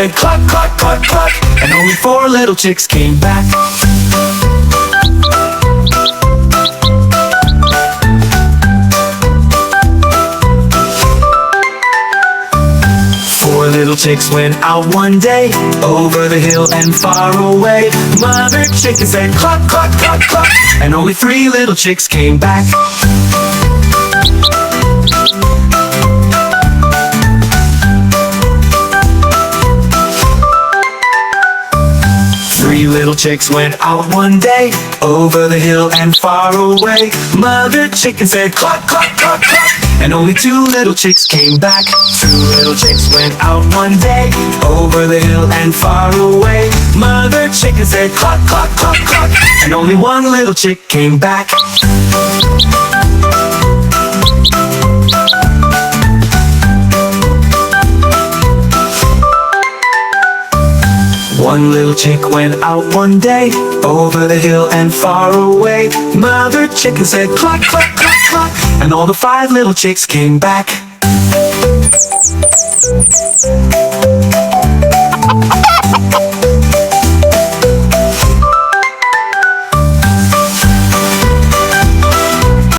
And cluck, cluck, cluck, cluck, and only 4 little chicks came back. 4 little chicks went out one day, over the hill and far away. Mother chicken said cluck, cluck, cluck, cluck, and only 3 little chicks came back. 3 little chicks went out one day, over the hill and far away. Mother chicken said cluck, cluck, cluck, cluck, and only 2 little chicks came back. 2 little chicks went out one day, over the hill and far away. Mother chicken said cluck, cluck, cluck, cluck, and only 1 little chick came back. One little chick went out one day, over the hill and far away. Mother chicken said cluck, cluck, cluck, cluck, and all the 5 little chicks came back.